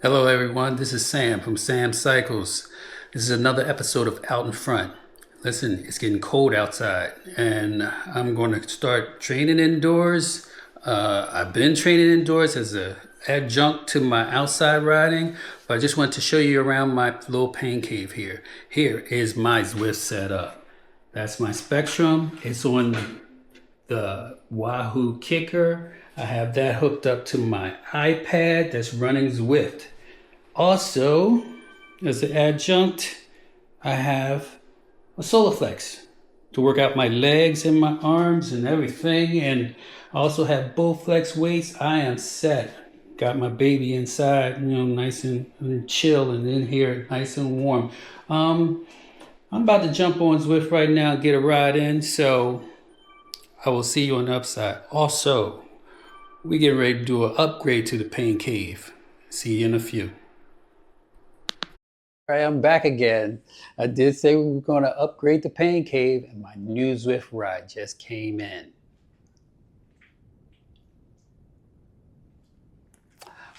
Hello everyone, this is Sam from Sam Cycles. This is another episode of Out in Front. Listen, it's getting cold outside and I'm going to start training indoors. I've been training indoors as an adjunct to my outside riding, but I just want to show you around my little pain cave here. Here is my Zwift setup. That's my Spectrum. It's on the Wahoo Kicker. I have that hooked up to my iPad that's running Zwift. Also, as an adjunct, I have a Soloflex to work out my legs and my arms and everything. And I also have Bowflex weights. I am set. Got my baby inside, nice and chill, and in here, nice and warm. I'm about to jump on Zwift right now and get a ride in. So I will see you on the upside. Also, we getting ready to do an upgrade to the pain cave. See you in a few. All right, I'm back again. I did say we were going to upgrade the pain cave, and my new Zwift ride just came in.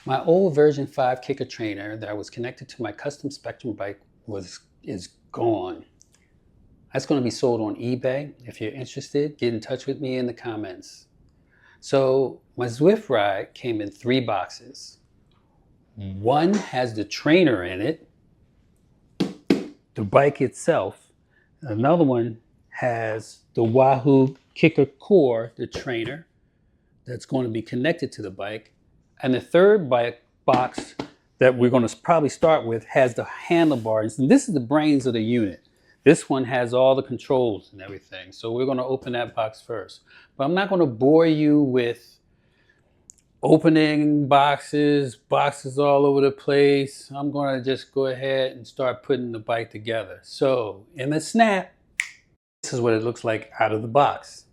My old version 5 kicker trainer that was connected to my custom Spectrum bike is gone. That's going to be sold on eBay. If you're interested, get in touch with me in the comments. So my Zwift ride came in 3 boxes. One has the trainer in it, the bike itself. Another one has the Wahoo Kicker Core, the trainer, that's going to be connected to the bike. And the third bike box that we're going to probably start with has the handlebars. And this is the brains of the unit. This one has all the controls and everything. So we're going to open that box first. But I'm not going to bore you with opening boxes all over the place. I'm going to just go ahead and start putting the bike together. So in the snap, this is what it looks like out of the box.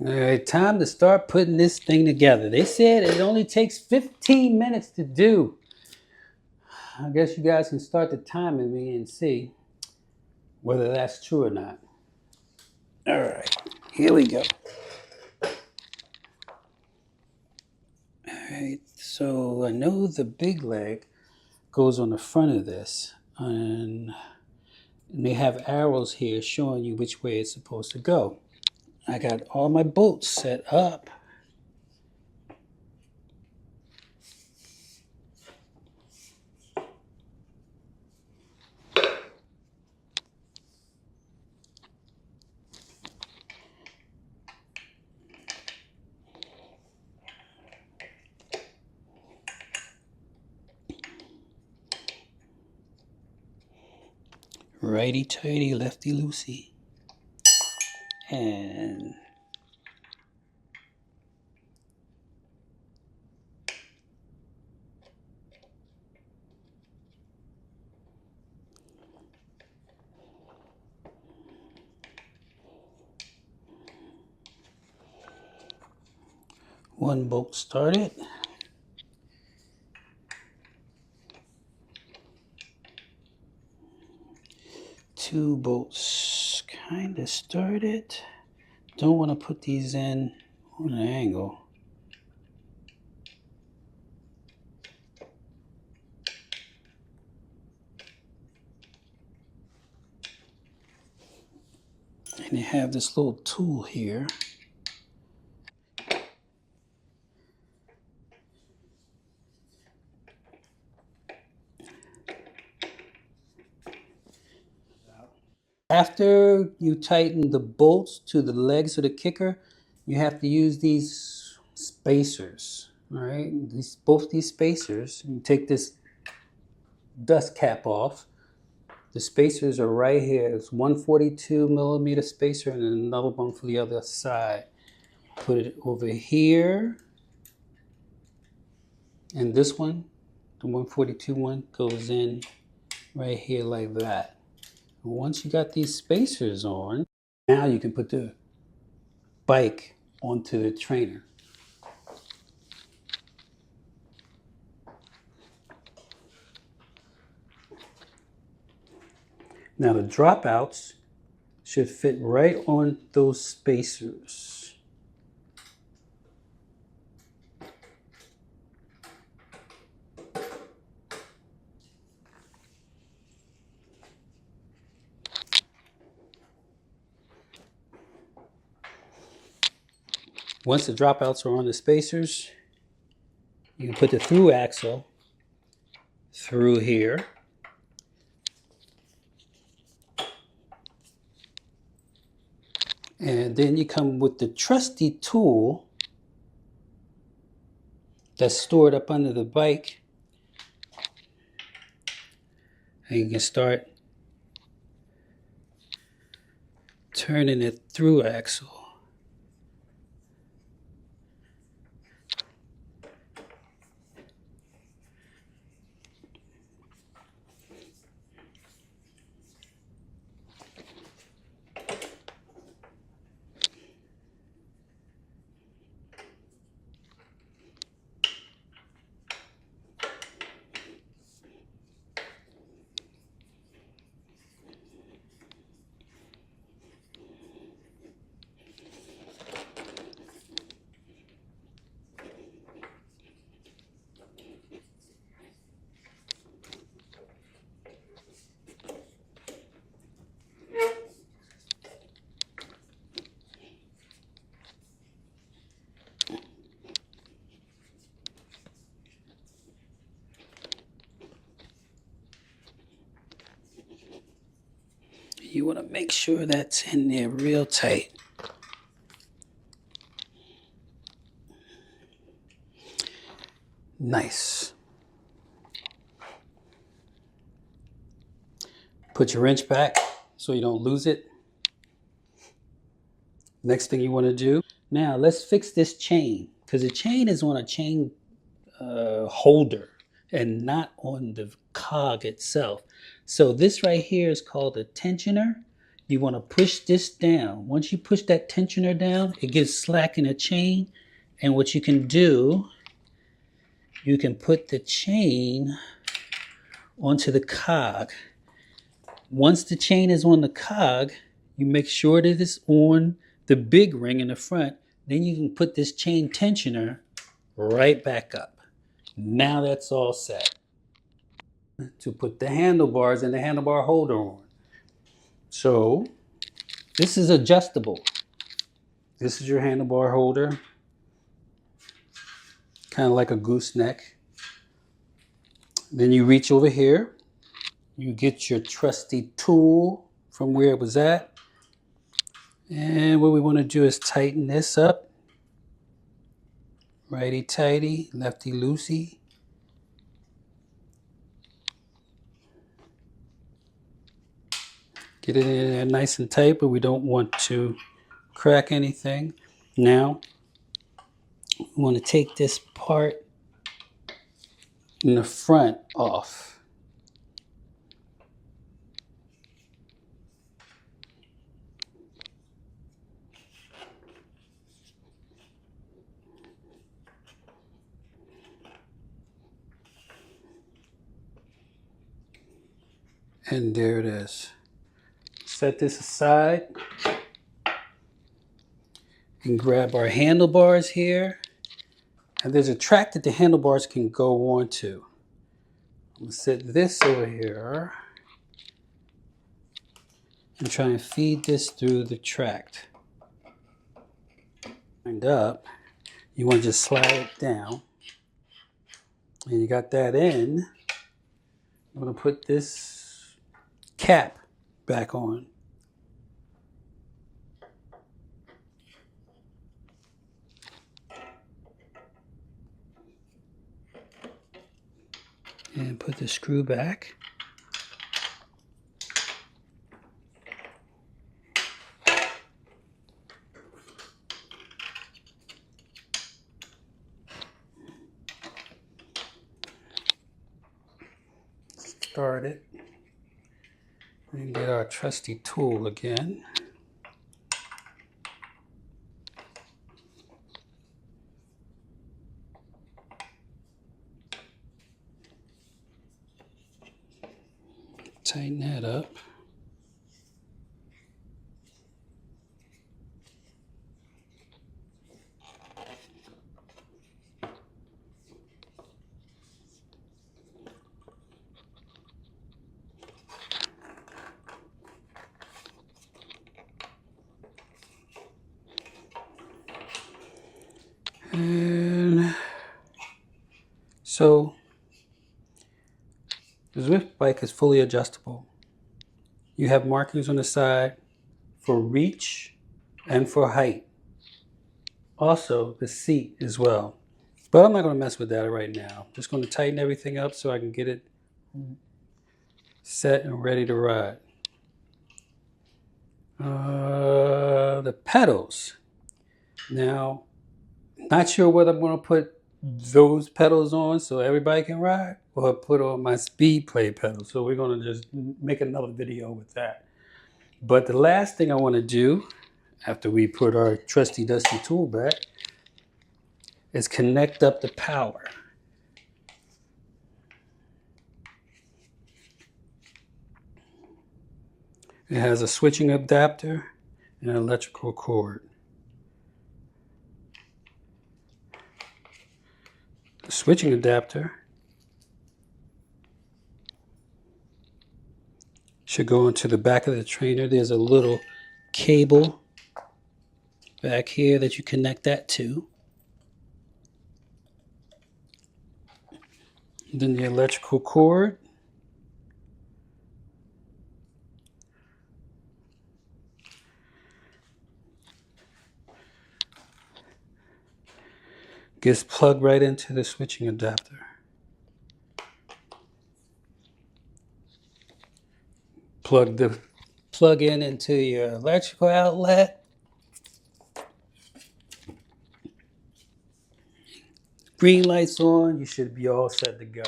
All right, time to start putting this thing together. They said it only takes 15 minutes to do. I guess you guys can start the timing me and see whether that's true or not. All right, here we go. All right, so I know the big leg goes on the front of this, and they have arrows here showing you which way it's supposed to go. I got all my bolts set up. Righty tighty, lefty loosey. And one bolt started. Two bolts kind of started. Don't want to put these in on an angle. And you have this little tool here. After you tighten the bolts to the legs of the kicker, you have to use these spacers. All right, both these spacers. You take this dust cap off. The spacers are right here. It's 142 millimeter spacer and another one for the other side. Put it over here. And this one, the 142 one, goes in right here like that. And once you got these spacers on, now you can put the bike onto the trainer. Now the dropouts should fit right on those spacers. Once the dropouts are on the spacers, you can put the through axle through here. And then you come with the trusty tool that's stored up under the bike. And you can start turning it through axle. You want to make sure that's in there real tight. Nice. Put your wrench back so you don't lose it. Next thing you want to do, now let's fix this chain, because the chain is on a chain holder and not on the cog itself. So this right here is called a tensioner. You want to push this down. Once you push that tensioner down, it gives slack in the chain. And what you can do, you can put the chain onto the cog. Once the chain is on the cog, you make sure that it's on the big ring in the front. Then you can put this chain tensioner right back up. Now that's all set to put the handlebars and the handlebar holder on. So this is adjustable. This is your handlebar holder, kind of like a gooseneck. Then you reach over here. You get your trusty tool from where it was at. And what we want to do is tighten this up. Righty tighty, lefty loosey. Get it in there nice and tight, but we don't want to crack anything. Now, we want to take this part in the front off. And there it is. Set this aside and grab our handlebars here. And there's a track that the handlebars can go onto. I'm gonna set this over here and try and feed this through the track. Wind up, you want to just slide it down. And you got that in. I'm gonna put this cap back on. And put the screw back. Start it. And get our trusty tool again. Tighten that up. So the Zwift bike is fully adjustable. You have markings on the side for reach and for height. Also the seat as well. But I'm not going to mess with that right now. I'm just going to tighten everything up so I can get it set and ready to ride. The pedals. Now, not sure whether I'm going to put those pedals on so everybody can ride or put on my speed play pedals. So we're going to just make another video with that. But the last thing I want to do after we put our trusty dusty tool back is connect up the power. It has a switching adapter and an electrical cord. The switching adapter should go into the back of the trainer. There's a little cable back here that you connect that to. Then the electrical cord. Gets plugged right into the switching adapter. Plug in into your electrical outlet. Green light's on, you should be all set to go.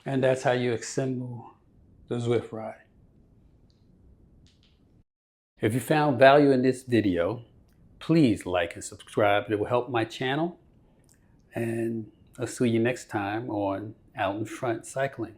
And that's how you assemble the Zwift ride. If you found value in this video, please like and subscribe. It will help my channel. And I'll see you next time on Out in Front Cycling.